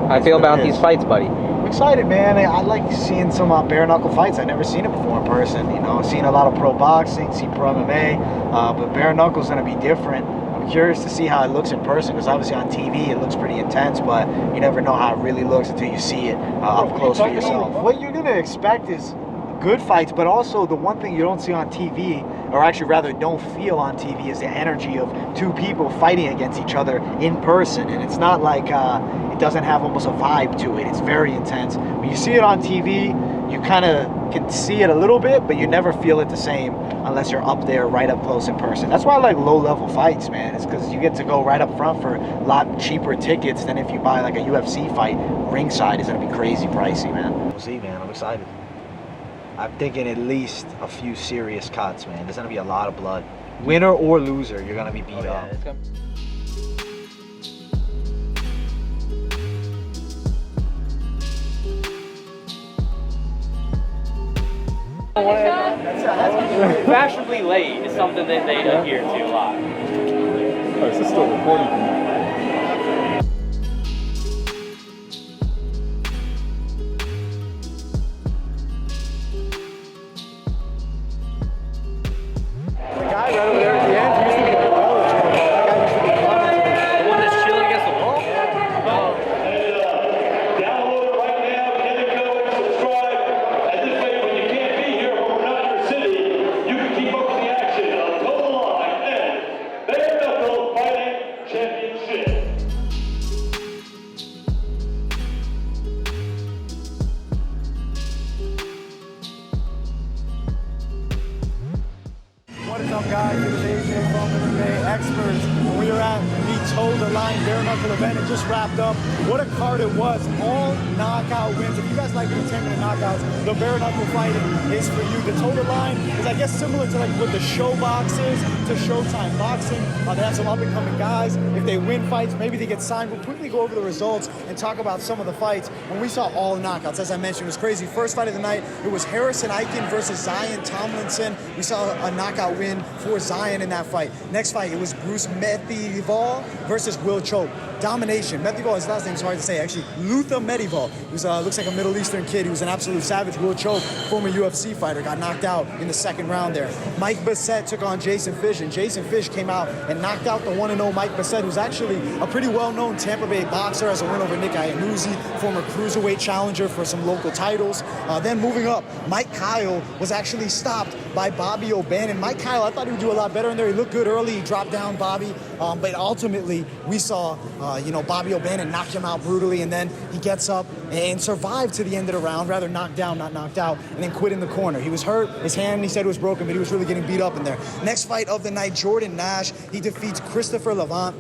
How you feel about these fights, buddy? I'm excited, man. I like seeing some bare knuckle fights. I've never seen it before in person. You know, I've seen a lot of pro boxing, seen pro MMA, but bare knuckle's gonna be different. I'm curious to see how it looks in person, because obviously on TV it looks pretty intense, but you never know how it really looks until you see it up close for yourself. What you're gonna expect is good fights, but also the one thing you don't see on TV, or actually rather don't feel on TV, is the energy of two people fighting against each other in person. And it's not like it doesn't have almost a vibe to it. It's very intense. When you see it on TV, you kind of can see it a little bit, but you never feel it the same unless you're up there right up close in person. That's why I like low-level fights, man. It's because you get to go right up front for a lot cheaper tickets than if you buy like a UFC fight. Ringside is going to be crazy pricey, man. We'll see, man. I'm excited. I'm thinking at least a few serious cuts, man. There's gonna be a lot of blood. Winner or loser, you're gonna be beat up. Fashionably late is something that they adhere to a lot. Oh, this is still recording for me. What is up, guys? It is AJ from MMA Experts. We are at the Toe the Line bare knuckle event. It just wrapped up. What a card it was. All knockout wins. If you guys like the 10-minute knockouts, the bare knuckle fighting is for you. The Toe the Line is, I guess, similar to like what the show box is to Showtime Boxing. They have some up-and-coming guys. If they win fights, maybe they get signed. We'll quickly go over the results and talk about some of the fights. When we saw all knockouts, as I mentioned, it was crazy. First fight of the night, it was Harrison Eichen versus Zion Tomlinson. We saw a knockout win for Zion in that fight. Next fight, it was Bruce Medival versus Will Chope. Domination. Medival, his last name's hard to say, actually. Luther Medival. He was, looks like a Middle Eastern kid. He was an absolute savage. Will Chope, former UFC fighter, got knocked out in the second round there. Mike Bissett took on Jason Fish, and Jason Fish came out and knocked out the 1-0 Mike Bissett, who's actually a pretty well-known Tampa Bay boxer, as a win over Nick Iannuzzi, former cruiserweight challenger for some local titles. Then moving up, Mike Kyle was actually stopped by Bobby O'Bannon. Mike Kyle, I thought he would do a lot better in there. He looked good early. He dropped down Bobby, but ultimately we saw Bobby O'Bannon knock him out brutally, and then he gets up and survived to the end of the round, rather knocked down, not knocked out, and then quit in the corner. He was hurt. His hand, he said, was broken, but he was really getting beat up in there. Next fight of the night, Jordan Nash. He defeats Christopher Levant.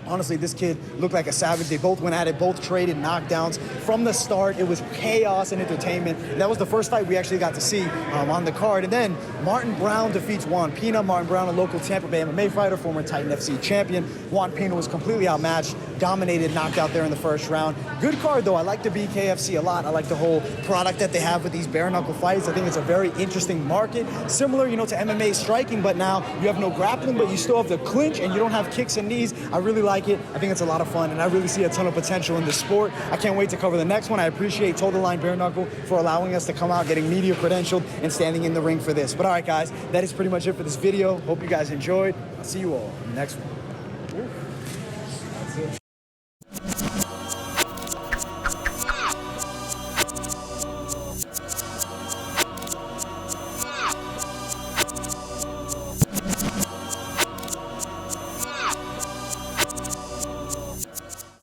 Honestly, this kid looked like a savage. They both went at it, both traded knockdowns. From the start, it was chaos and entertainment. And that was the first fight we actually got to see on the card. And then Martin Brown defeats Juan Pena. Martin Brown, a local Tampa Bay MMA fighter, former Titan FC champion. Juan Pena was completely outmatched, dominated, knocked out there in the first round. Good card, though. I like the BKFC a lot. I like the whole product that they have with these bare knuckle fights. I think it's a very interesting market. Similar, to MMA striking, but now you have no grappling, but you still have the clinch, and you don't have kicks and knees. I really like it. I think it's a lot of fun, and I really see a ton of potential in this sport. I can't wait to cover the next one. I appreciate Toe the Line Bare Knuckle for allowing us to come out, getting media credentialed, and standing in the ring for this. But all right, guys, that is pretty much it for this video. Hope you guys enjoyed. I'll see you all in the next one.